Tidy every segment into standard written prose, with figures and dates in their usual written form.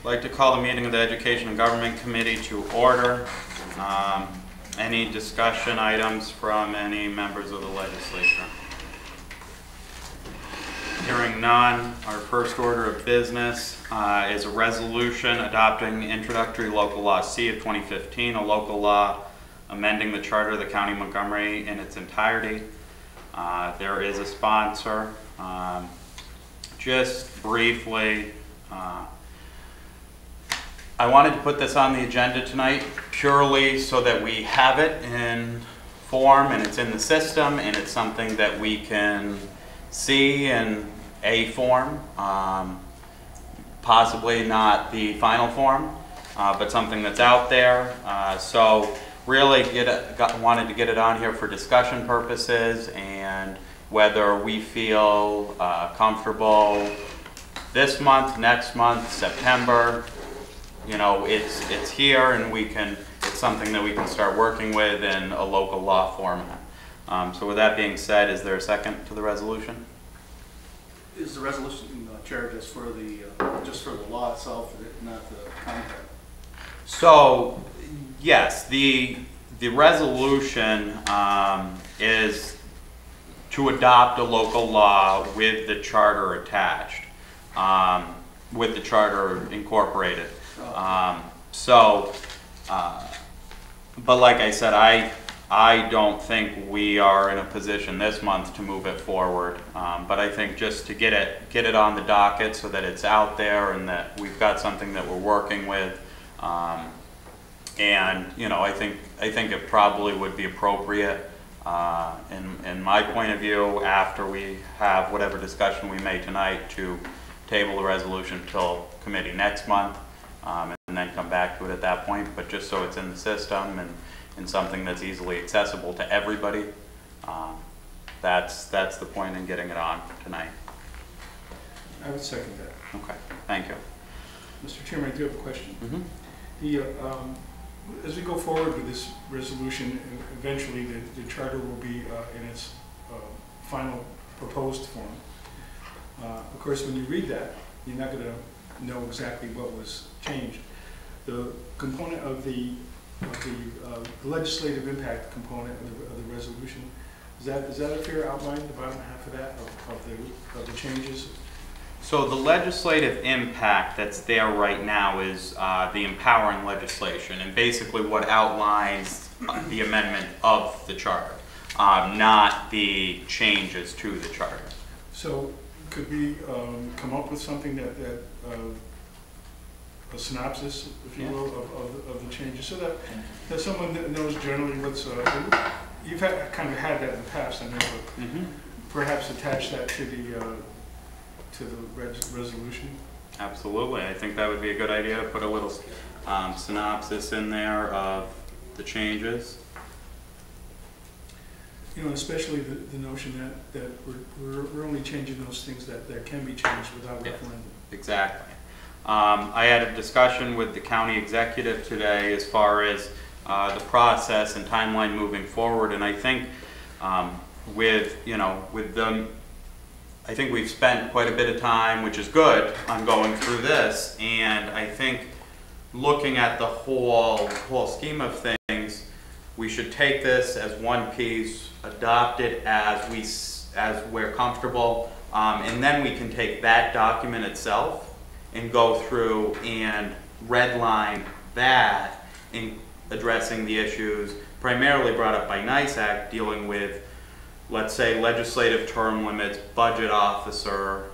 like to call the meeting of the Education and Government Committee to order. Any discussion items from any members of the legislature? Hearing none, our first order of business is a resolution adopting Introductory Local Law C of 2015, a local law amending the charter of the County of Montgomery in its entirety. There is a sponsor. Just briefly, I wanted to put this on the agenda tonight purely so that we have it in form and it's in the system and it's something that we can see in a form, possibly not the final form, but something that's out there. So really wanted to get it on here for discussion purposes, and whether we feel comfortable this month, next month, September, you know, it's here and it's something that we can start working with in a local law format. So with that being said, is there a second to the resolution? Is the resolution chair just for the law itself, not the content? So yes, the resolution is to adopt a local law with the charter attached, with the charter incorporated. But like I said, I don't think we are in a position this month to move it forward. But I think just to get it on the docket so that it's out there and that we've got something that we're working with. And you know, I think it probably would be appropriate, in my point of view, after we have whatever discussion we may tonight, to table the resolution till committee next month, and then come back to it at that point. But just so it's in the system and something that's easily accessible to everybody, that's the point in getting it on tonight. I would second that. Okay, thank you. Mr. Chairman, I do have a question. Mm-hmm. As we go forward with this resolution, eventually the charter will be in its final proposed form. Of course, when you read that, you're not going to know exactly what was changed. The component of the legislative impact component of the resolution, is that a fair outline, the bottom half of that, of the changes? So the legislative impact that's there right now is the empowering legislation, and basically what outlines the amendment of the charter, not the changes to the charter. So could we come up with something that a synopsis, if you will, of the changes, so that someone that knows generally what's, you've kind of had that in the past, I know, but perhaps attach that to the resolution? Absolutely. I think that would be a good idea to put a little synopsis in there of the changes. You know, especially the notion that we're only changing those things that can be changed without referendum. Exactly. I had a discussion with the county executive today as far as the process and timeline moving forward, and I think I think we've spent quite a bit of time, which is good, on going through this, and I think looking at the whole scheme of things, we should take this as one piece, adopt it as we're comfortable, and then we can take that document itself and go through and redline that in addressing the issues primarily brought up by NISAC, dealing with, let's say, legislative term limits, budget officer,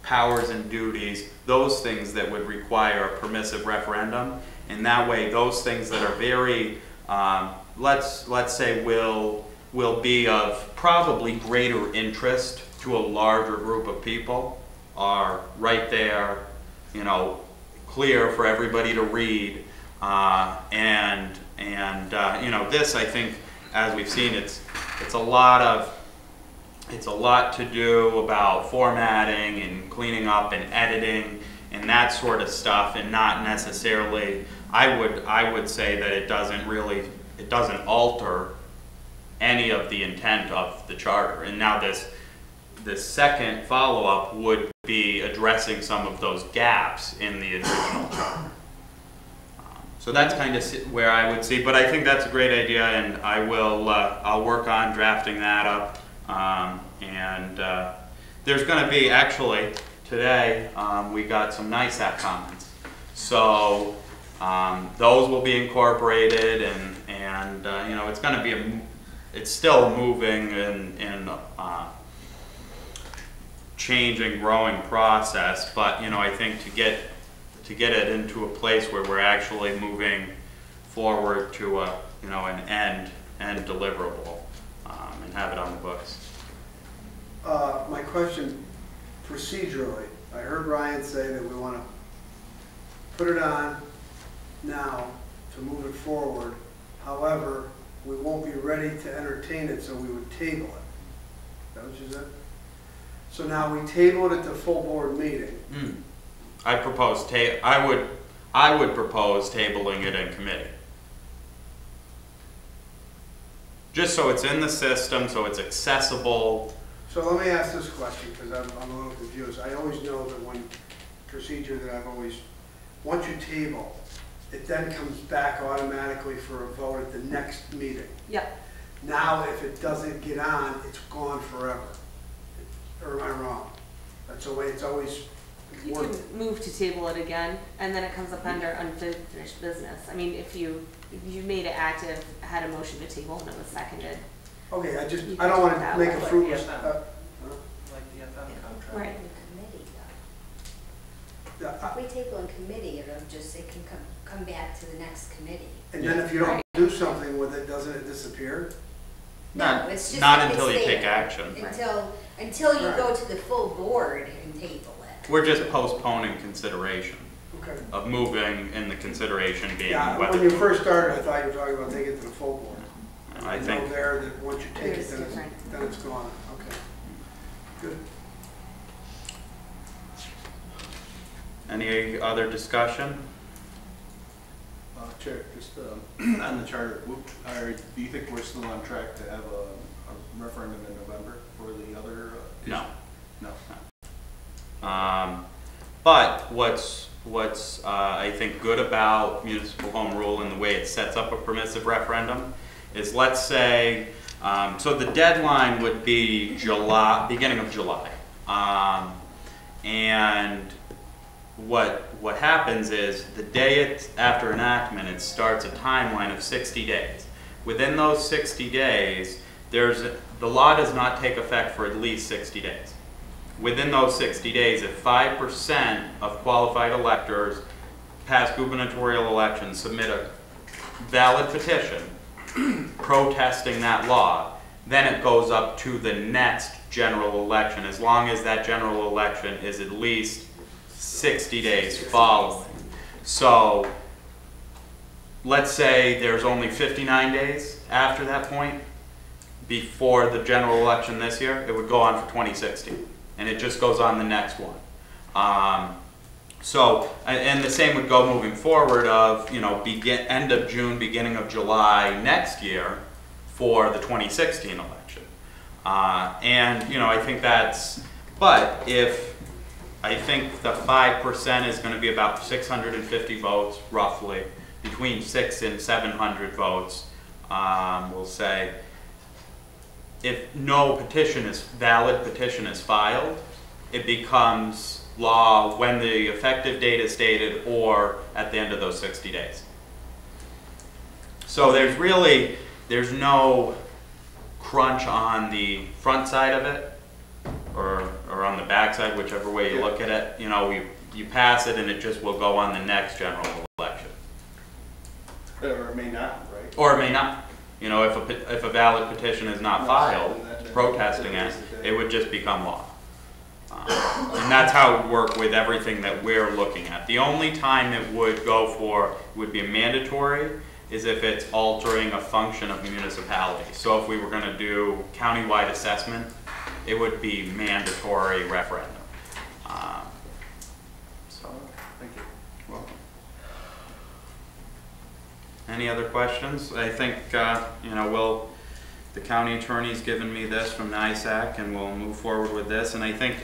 powers and duties, those things that would require a permissive referendum. And that way, those things that are very, let's say, will be of probably greater interest to a larger group of people, are right there, you know, clear for everybody to read. You know, this, I think, as we've seen, it's a lot to do about formatting and cleaning up and editing and that sort of stuff, and not necessarily, I would say that it doesn't alter any of the intent of the charter. And now this the second follow-up would be addressing some of those gaps in the original charter. So that's kind of where I would see, but I think that's a great idea, and I will, I'll work on drafting that up. There's going to be, actually, today, we got some NISAP comments. So those will be incorporated, and you know, it's going to be, it's still moving in changing, growing process, but you know, I think to get it into a place where we're actually moving forward to a, you know, an end deliverable, and have it on the books. My question, procedurally, I heard Ryan say that we want to put it on now to move it forward. However, we won't be ready to entertain it, so we would table it. Is that what you said? So now we table it at the full board meeting. I propose I would propose tabling it in committee. Just so it's in the system, so it's accessible. So let me ask this question, because I'm a little confused. I always know that when procedure that I've always, once you table, it then comes back automatically for a vote at the next meeting. Yep. Now, if it doesn't get on, it's gone forever. Or am I wrong? That's the way it's always You worked. can move to table it again, and then it comes up under unfinished business. I mean, if you made it active, had a motion to table, and it was seconded. Okay, I You don't can want do that to make a way. fruitless. Like the FM contract. Right. Committee, though. If we table in committee, it'll just, it can come back to the next committee. And then if you don't Right. do something with it, doesn't it disappear? No, it's just Not that until it's you take there. action. Until you Right. go to the full board and table it. We're just postponing consideration Okay. of moving, and the consideration being Yeah, whether. when you first started, I thought you were talking about taking it to the full board. I know think there that once you take It's it, different. then it's gone. Okay. Good. any other discussion? Chair, just on the charter, do you think we're still on track to have a referendum in November for the other? No. No. But what's I think good about municipal home rule and the way it sets up a permissive referendum is, let's say, so the deadline would be beginning of July, and what happens is the day after enactment, it starts a timeline of 60 days. Within those 60 days, the law does not take effect for at least 60 days. Within those 60 days, if 5% of qualified electors past gubernatorial elections submit a valid petition protesting that law, then it goes up to the next general election, as long as that general election is at least 60 days following. So let's say there's only 59 days after that point before the general election this year, it would go on for 2016, and it just goes on the next one. And the same would go moving forward of, you know, end of June, beginning of July next year for the 2016 election. And, you know, I think that's, but I think the 5% is going to be about 650 votes, roughly, between 600 and 700 votes, we'll say. If no valid petition is filed, it becomes law when the effective date is stated or at the end of those 60 days. So there's no crunch on the front side of it, or on the back side, whichever way you look at it. You know, you pass it and it just will go on the next general election. Or it may not, right? Or it may not. You know, if a valid petition is not filed protesting it, it would just become law. And that's how it would work with everything that we're looking at. The only time it would be mandatory is if it's altering a function of the municipality. So if we were going to do countywide assessment, it would be mandatory referendum. Thank you. Welcome. Any other questions? I think, you know, the county attorney's given me this from NISAC, and we'll move forward with this. And I think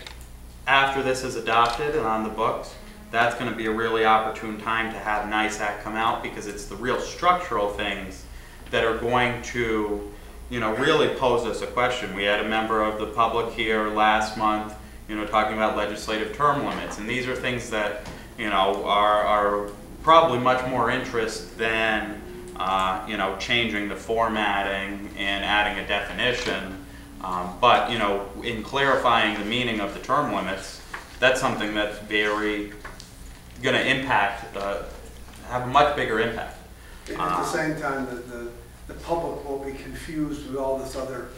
after this is adopted and on the books, that's going to be a really opportune time to have NISAC come out, because it's the real structural things that are going to, you know, really pose us a question. We had a member of the public here last month, you know, talking about legislative term limits, and these are things that, you know, are probably much more interest than, you know, changing the formatting and adding a definition. But, you know, in clarifying the meaning of the term limits, that's something that's very going to impact, have a much bigger impact. And at the same time, the public won't be confused with all this other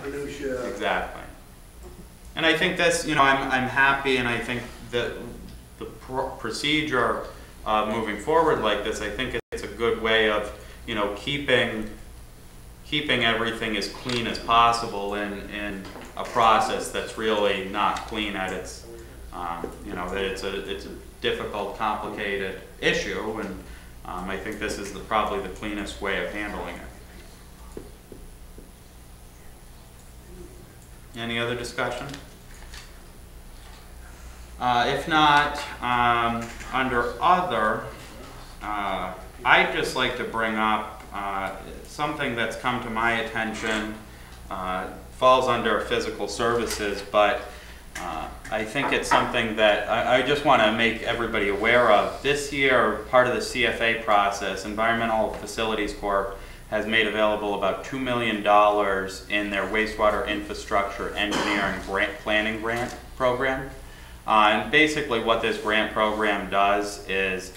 minutia. Exactly. And I think that's, you know, I'm happy, and I think that the procedure moving forward like this, I think it's a good way of, you know, keeping everything as clean as possible in a process that's really not clean at its, you know, that it's a difficult, complicated issue, and I think this is probably the cleanest way of handling it. Any other discussion? If not, under other, I'd just like to bring up something that's come to my attention, falls under physical services, but I think it's something that I just want to make everybody aware of. This year, part of the CFA process, Environmental Facilities Corp has made available about $2 million in their wastewater infrastructure engineering planning grant program. And basically what this grant program does is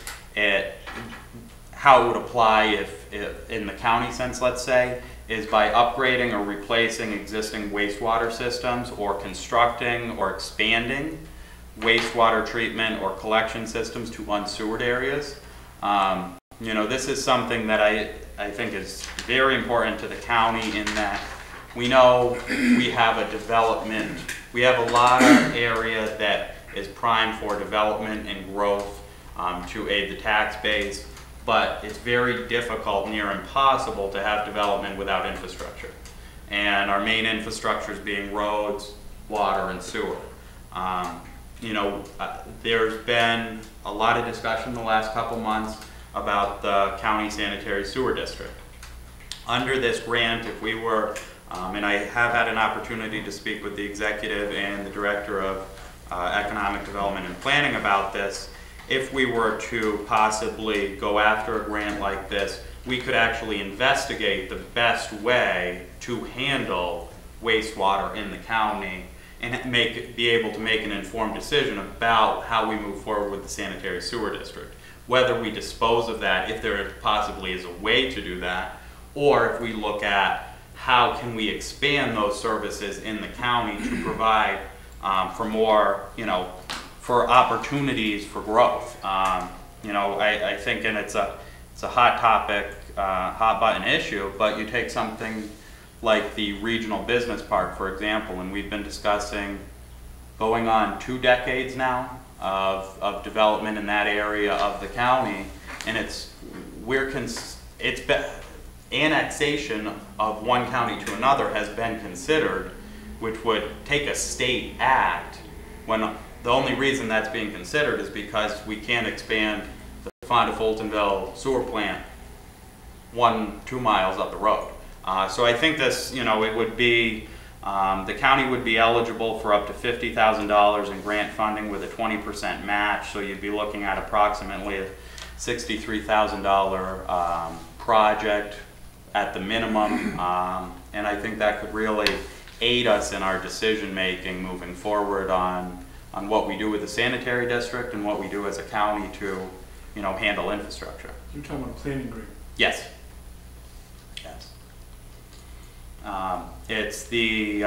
how it would apply if in the county sense, let's say, is by upgrading or replacing existing wastewater systems, or constructing or expanding wastewater treatment or collection systems to unsewered areas. You know, this is something that I think is very important to the county, in that we know we have a development, we have a lot of area that is primed for development and growth to aid the tax base, but it's very difficult, near impossible, to have development without infrastructure. And our main infrastructure is being roads, water, and sewer. You know, there's been a lot of discussion the last couple months about the county sanitary sewer district. Under this grant, if we were, and I have had an opportunity to speak with the executive and the director of economic development and planning about this, if we were to possibly go after a grant like this, we could actually investigate the best way to handle wastewater in the county and be able to make an informed decision about how we move forward with the sanitary sewer district. Whether we dispose of that, if there possibly is a way to do that, or if we look at how can we expand those services in the county to provide for more, you know, for opportunities for growth. You know, I think, and it's a hot topic, hot button issue, but you take something like the regional business park, for example, and we've been discussing going on 2 decades now of development in that area of the county, and it's been annexation of one county to another has been considered, which would take a state act, when the only reason that's being considered is because we can't expand the Fonda Fultonville sewer plant 1-2 miles up the road. So I think this, you know, it would be, the county would be eligible for up to $50,000 in grant funding with a 20% match, so you'd be looking at approximately a $63,000 project at the minimum, and I think that could really aid us in our decision making moving forward on what we do with the sanitary district and what we do as a county to, you know, handle infrastructure. You're talking about planning grant? Yes. Yes. It's the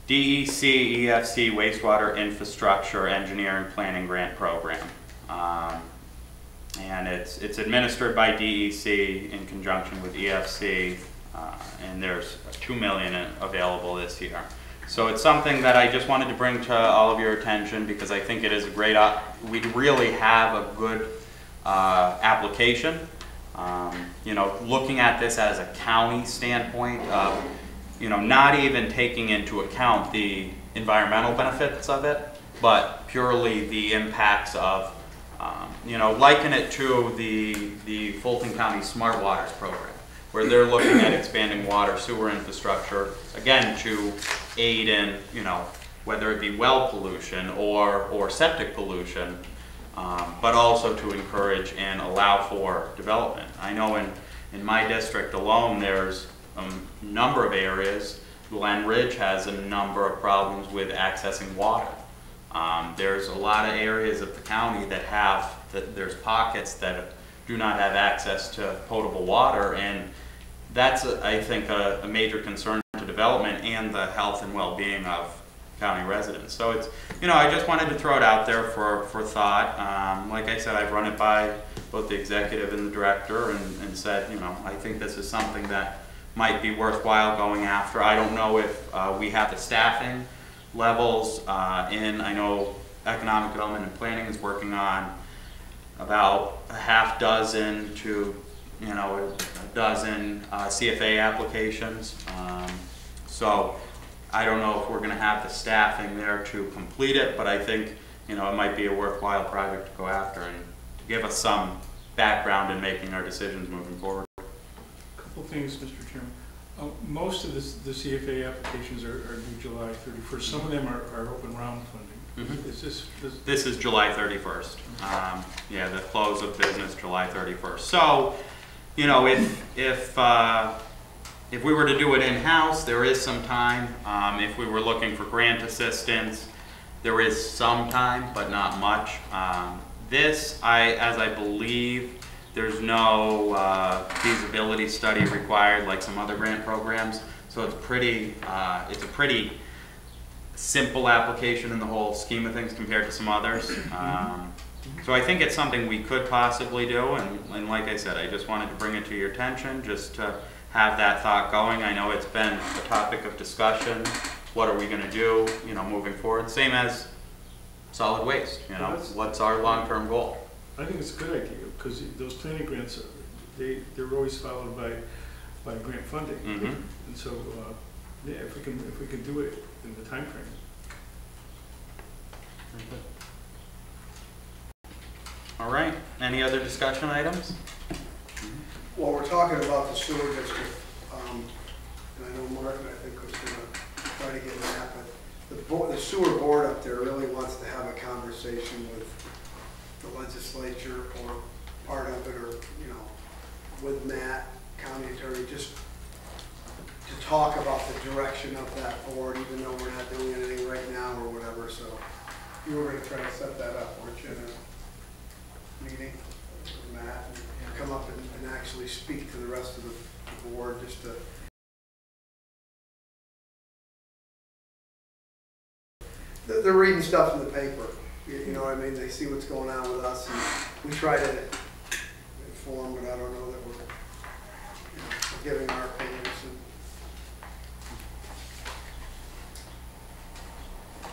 DEC EFC Wastewater Infrastructure Engineering Planning Grant Program. And it's administered by DEC in conjunction with EFC, and there's $2 million available this year. So it's something that I just wanted to bring to all of your attention, because I think it is a great, we really have a good application You know, looking at this as a county standpoint of, you know, not even taking into account the environmental benefits of it, but purely the impacts of, you know, liken it to the Fulton County Smart Waters program, where they're looking at expanding water sewer infrastructure, again, to aid in, you know, whether it be well pollution or septic pollution, but also to encourage and allow for development. I know in my district alone, there's a number of areas. Glen Ridge has a number of problems with accessing water. There's a lot of areas of the county there's pockets that do not have access to potable water, and that's, I think, a major concern to development and the health and well-being of county residents. So it's, you know, I just wanted to throw it out there for thought. Like I said, I've run it by both the executive and the director and said, you know, I think this is something that might be worthwhile going after. I don't know if we have the staffing levels I know Economic Development and Planning is working on about a half dozen to, you know, a dozen CFA applications. So I don't know if we're going to have the staffing there to complete it, but I think, you know, it might be a worthwhile project to go after and to give us some background in making our decisions moving forward. A couple things, Mr. Chairman. Most of the CFA applications are due July 31st. Some of them are open round funding. Mm-hmm. This is July 31st. Yeah, the close of business July 31st. So, you know, if we were to do it in-house, there is some time. If we were looking for grant assistance, there is some time, but not much. As I believe, there's no feasibility study required like some other grant programs. So it's a pretty simple application in the whole scheme of things compared to some others. So I think it's something we could possibly do, and like I said, I just wanted to bring it to your attention just to have that thought going. I know it's been a topic of discussion. What are we going to do, you know, moving forward? Same as solid waste, you know, what's our long-term goal? I think it's a good idea because those planning grants, they're always followed by grant funding, and so yeah, if we can do it in the time frame. All right. Any other discussion items? Well, we're talking about the sewer district, and I know Martin, I think, was going to try to get in that, but the sewer board up there really wants to have a conversation with the legislature or part of it, or, you know, with Matt, county attorney, just to talk about the direction of that board, even though we're not doing anything right now or whatever. So you were going to try to set that up, weren't you, in a meeting with Matt, and come up and actually speak to the rest of the board, just to they're reading stuff in the paper, you know what I mean? They see what's going on with us, and we try to inform, but I don't know that we're, you know, we're giving our opinions.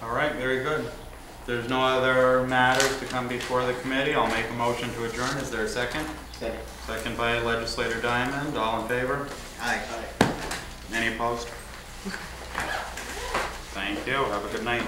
All right, very good. If there's no other matters to come before the committee, I'll make a motion to adjourn. Is there a second? Second. Second by Legislator Diamond. All in favor? Aye. Any opposed? Thank you. Have a good night.